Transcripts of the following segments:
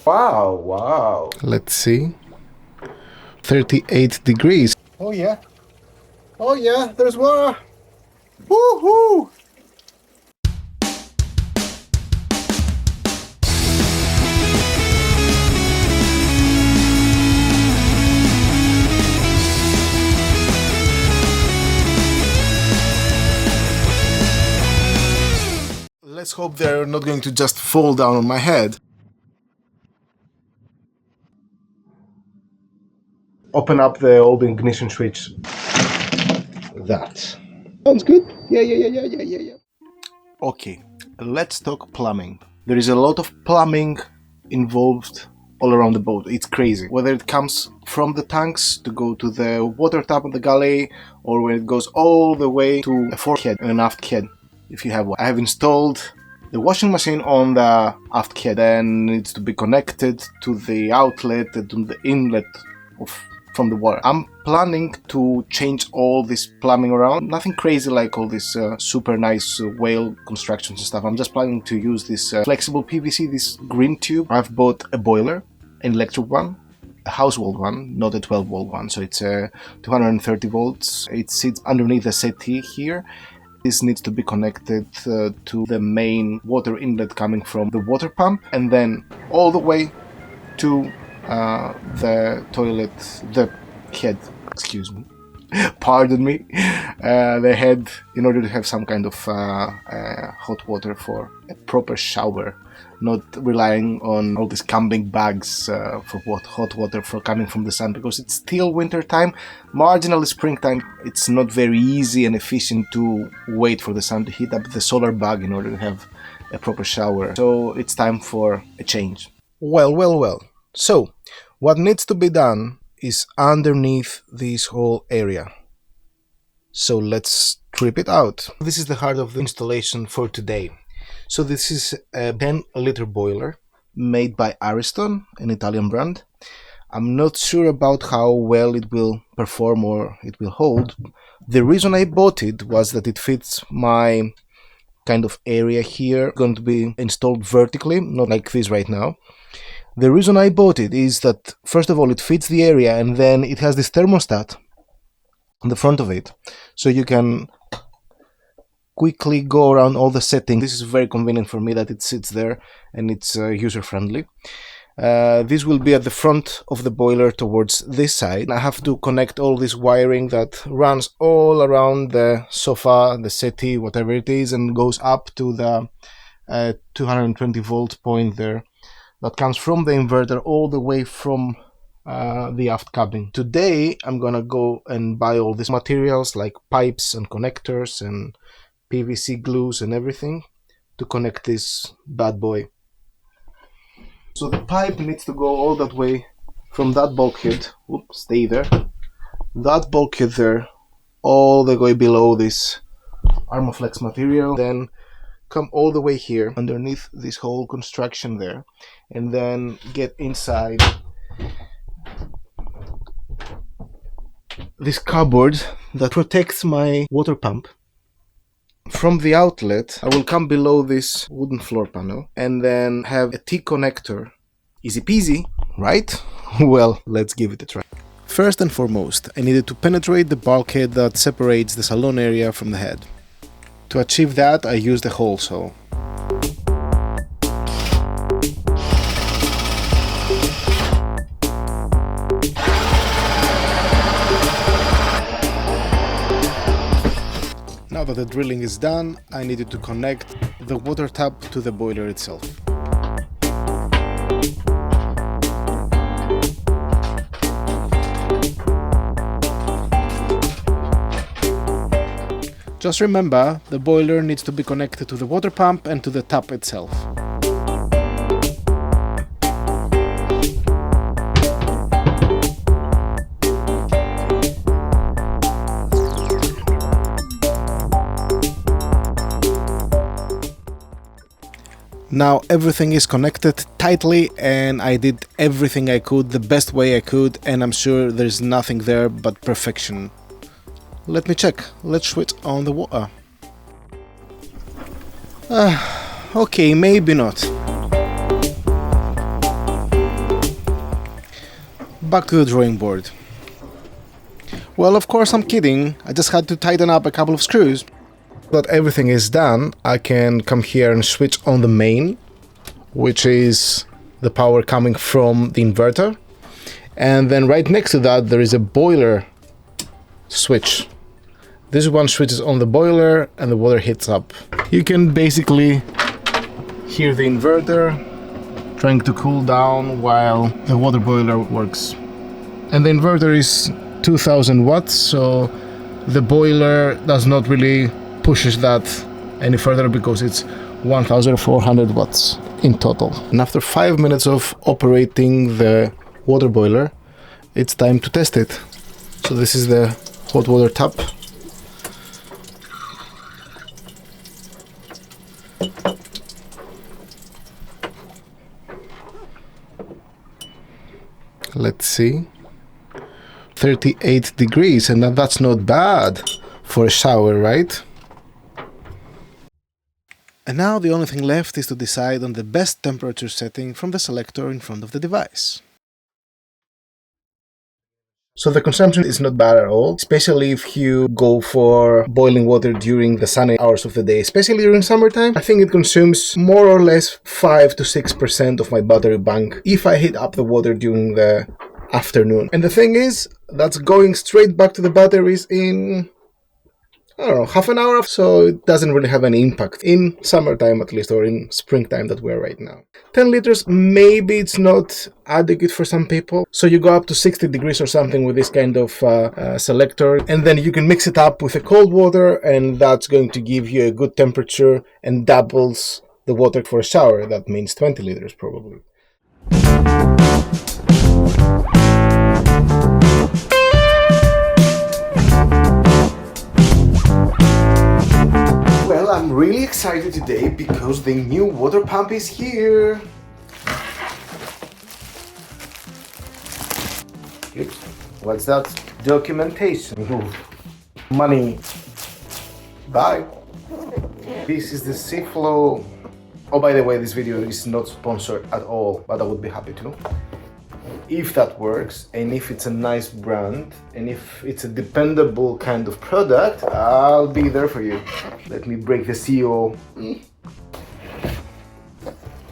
Wow, wow. Let's see. 38 degrees. Oh yeah. Oh yeah, there's water. Woohoo! Let's hope they're not going to just fall down on my head. Open up the old ignition switch. That sounds good. Yeah. Okay, let's talk plumbing. There is a lot of plumbing involved all around the boat. It's crazy. Whether it comes from the tanks to go to the water tap on the galley, or when it goes all the way to a forehead and an aft head, if you have one. I have installed the washing machine on the aft head, and needs to be connected to the outlet and to the inlet from the water. I'm planning to change all this plumbing around. Nothing crazy like all this super nice whale constructions and stuff. I'm just planning to use this flexible PVC, this green tube. I've bought a boiler, an electric one, a household one, not a 12-volt one, so it's 230 volts. It sits underneath the settee here. This needs to be connected to the main water inlet coming from the water pump, and then all the way to the toilet, the head, excuse me, pardon me, the head, in order to have some kind of hot water for a proper shower, not relying on all these camping bags for hot water for coming from the sun, because it's still winter time, marginally springtime. It's not very easy and efficient to wait for the sun to heat up the solar bag in order to have a proper shower. So it's time for a change. Well. So, what needs to be done is underneath this whole area. So let's strip it out. This is the heart of the installation for today. So this is a 10-liter boiler made by Ariston, an Italian brand. I'm not sure about how well it will perform or it will hold. The reason I bought it was that it fits my kind of area here. It's going to be installed vertically, not like this right now. The reason I bought it is that, first of all, it fits the area, and then it has this thermostat on the front of it, so you can quickly go around all the settings. This is very convenient for me that it sits there and it's user-friendly. This will be at the front of the boiler towards this side. I have to connect all this wiring that runs all around the sofa, the settee, whatever it is, and goes up to the 220 volt point there. That comes from the inverter all the way from the aft cabin. Today I'm gonna go and buy all these materials like pipes and connectors and PVC glues and everything to connect this bad boy. So the pipe needs to go all that way from that bulkhead, oops, stay there, that bulkhead there, all the way below this Armaflex material, then come all the way here underneath this whole construction there, and then get inside this cupboard that protects my water pump. From the outlet I will come below this wooden floor panel and then have a T-connector. Easy peasy, right? Well, let's give it a try. First and foremost, I needed to penetrate the bulkhead that separates the salon area from the head. To achieve that, I used a hole saw. Now that the drilling is done, I needed to connect the water tap to the boiler itself. Just remember, the boiler needs to be connected to the water pump and to the tap itself. Now everything is connected tightly and I did everything I could the best way I could, and I'm sure there's nothing there but perfection. Let me check. Let's switch on the water. Okay, maybe not. back to the drawing board. Well, of course I'm kidding, I just had to tighten up a couple of screws. But everything is done, I can come here and switch on the main, which is the power coming from the inverter. And then right next to that there is a boiler switch. This one switches on the boiler and the water heats up. You can basically hear the inverter trying to cool down while the water boiler works. And the inverter is 2000 watts, so the boiler does not really pushes that any further because it's 1400 watts in total. And after 5 minutes of operating the water boiler, it's time to test it. So this is the hot water tap. Let's see. 38 degrees, and that's not bad for a shower, right? And now the only thing left is to decide on the best temperature setting from the selector in front of the device. So the consumption is not bad at all, especially if you go for boiling water during the sunny hours of the day, especially during summertime. I think it consumes more or less 5 to 6% of my battery bank if I heat up the water during the afternoon. And the thing is, that's going straight back to the batteries in, I don't know, half an hour, so it doesn't really have any impact in summertime at least, or in springtime that we're right now. 10 liters, maybe it's not adequate for some people, so you go up to 60 degrees or something with this kind of selector, and then you can mix it up with a cold water, and that's going to give you a good temperature and doubles the water for a shower. That means 20 liters probably. Well, I'm really excited today because the new water pump is here. Oops. What's that? Documentation. Ooh. Money. Bye. This is the Seaflow. Oh, by the way, this video is not sponsored at all, but I would be happy to. If that works, and if it's a nice brand, and if it's a dependable kind of product, I'll be there for you. Let me break the seal.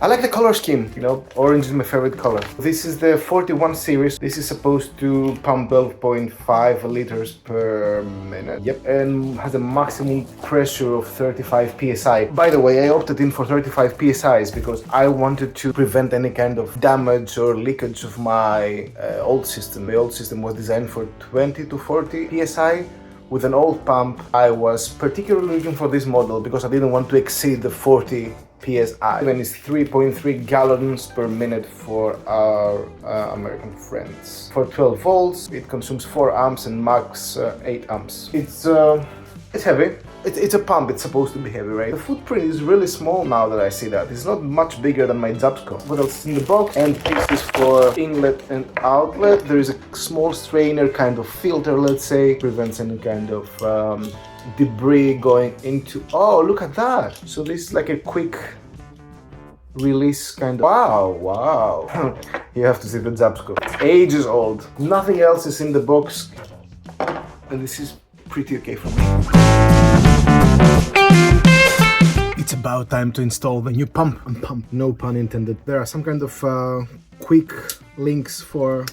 I like the color scheme, you know, orange is my favorite color. This is the 41 series. This is supposed to pump 12.5 liters per minute. Yep, and has a maximum pressure of 35 psi. By the way, I opted in for 35 psi's because I wanted to prevent any kind of damage or leakage of my old system. The old system was designed for 20 to 40 psi. With an old pump, I was particularly looking for this model because I didn't want to exceed the 40 psi. And it's 3.3 gallons per minute for our American friends. For 12 volts, it consumes 4 amps and max 8 amps. It's heavy. It's a pump, it's supposed to be heavy, right? The footprint is really small now that I see that. It's not much bigger than my Zapsco. What else is in the box? And this is for inlet and outlet. There is a small strainer kind of filter, let's say, prevents any kind of debris going into. Oh, look at that! So this is like a quick release kind of. Wow! You have to see the Zapsco. Ages old. Nothing else is in the box, and this is pretty okay for me. It's about time to install the new pump. No pun intended. There are some kind of quick links for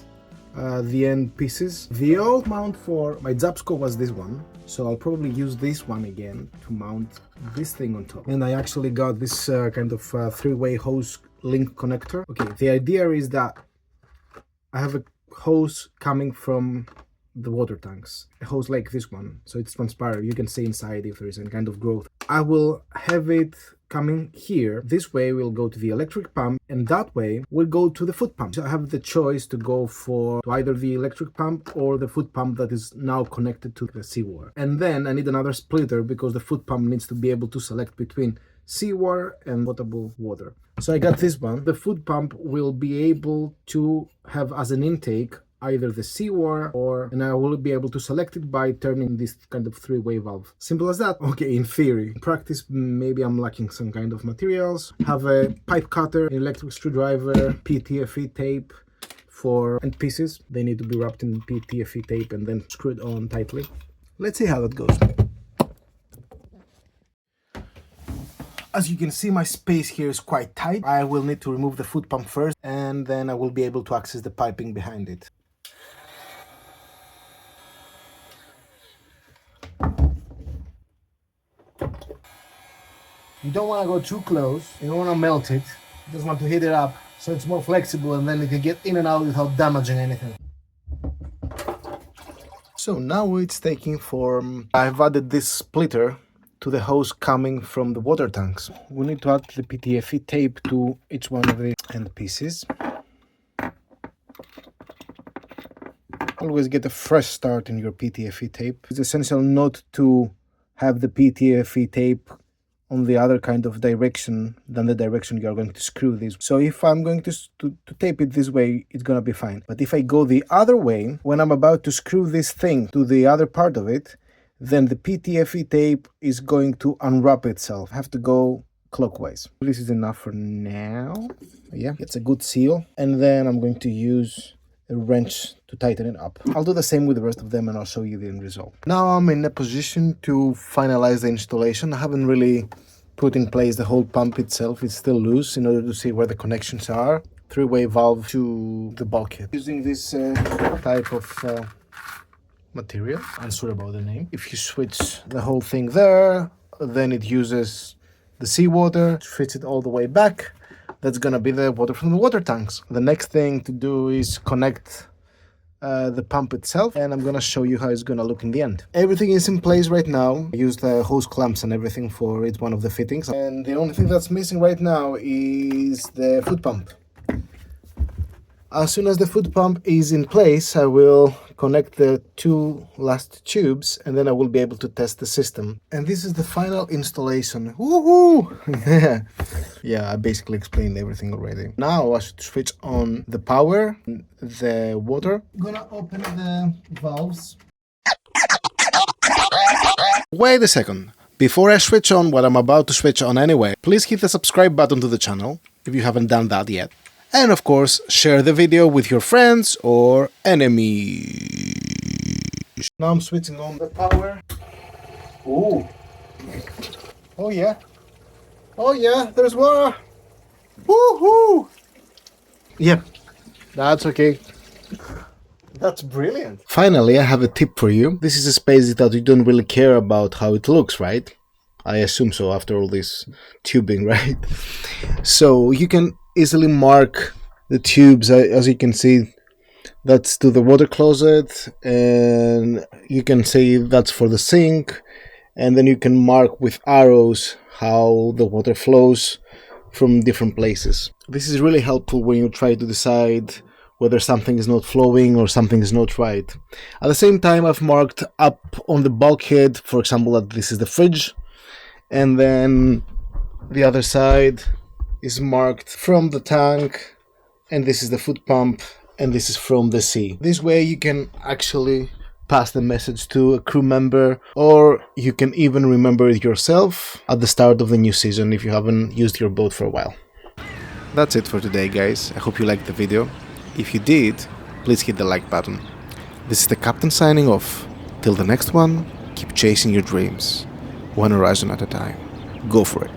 the end pieces. The old mount for my Zapsco was this one, so I'll probably use this one again to mount this thing on top. And I actually got this kind of three-way hose link connector. Okay, the idea is that I have a hose coming from the water tanks, a hose like this one, so it's transparent. You can see inside if there is any kind of growth. I will have it coming here. This way we'll go to the electric pump, and that way we'll go to the foot pump. So I have the choice to go for either the electric pump or the foot pump that is now connected to the seawater. And then I need another splitter because the foot pump needs to be able to select between seawater and potable water. So I got this one. The foot pump will be able to have as an intake either the seawater and I will be able to select it by turning this kind of three-way valve. Simple as that. Okay, in theory. In practice, maybe I'm lacking some kind of materials. Have a pipe cutter, an electric screwdriver, PTFE tape, for end pieces. They need to be wrapped in PTFE tape and then screwed on tightly. Let's see how that goes. As you can see, my space here is quite tight. I will need to remove the foot pump first, and then I will be able to access the piping behind it. You don't want to go too close. You don't want to melt it. You just want to heat it up so it's more flexible, and then it can get in and out without damaging anything. So now it's taking form. I've added this splitter to the hose coming from the water tanks. We need to add the PTFE tape to each one of the end pieces. Always get a fresh start in your PTFE tape. It's essential not to have the PTFE tape on the other kind of direction than the direction you are going to screw this. So if I'm going to tape it this way, it's gonna be fine. But if I go the other way, when I'm about to screw this thing to the other part of it, then the PTFE tape is going to unwrap itself. I have to go clockwise. This is enough for now. Yeah, it's a good seal. And then I'm going to use a wrench to tighten it up. I'll do the same with the rest of them and I'll show you the end result. Now I'm in a position to finalize the installation. I haven't really put in place the whole pump itself. It's still loose in order to see where the connections are. Three-way valve to the bulkhead. Using this type of material, unsure about the name. If you switch the whole thing there, then it uses the seawater, fits it all the way back. That's gonna be the water from the water tanks. The next thing to do is connect the pump itself, and I'm gonna show you how it's gonna look in the end. Everything is in place right now. I used the hose clamps and everything for each one of the fittings, and the only thing that's missing right now is the foot pump. As soon as the foot pump is in place, I will connect the two last tubes, and then I will be able to test the system. And this is the final installation. Woohoo! Yeah, I basically explained everything already. Now I should switch on the power, the water. I'm gonna open the valves. Wait a second. Before I switch on what I'm about to switch on anyway, please hit the subscribe button to the channel if you haven't done that yet. And of course, share the video with your friends or enemies. Now I'm switching on the power. Ooh. Oh yeah. Oh yeah, there's water. Woohoo! Yep, that's okay. That's brilliant. Finally, I have a tip for you. This is a space that you don't really care about how it looks, right? I assume so after all this tubing, right? So you can easily mark the tubes. As you can see, that's to the water closet, and you can see that's for the sink, and then you can mark with arrows how the water flows from different places. This is really helpful when you try to decide whether something is not flowing or something is not right. At the same time, I've marked up on the bulkhead, for example, that this is the fridge, and then the other side is marked from the tank, and this is the foot pump, and this is from the sea. This way you can actually pass the message to a crew member, or you can even remember it yourself at the start of the new season if you haven't used your boat for a while. That's it for today, guys. I hope you liked the video. If you did, please hit the like button. This is the captain signing off. Till the next one, keep chasing your dreams, one horizon at a time. Go for it.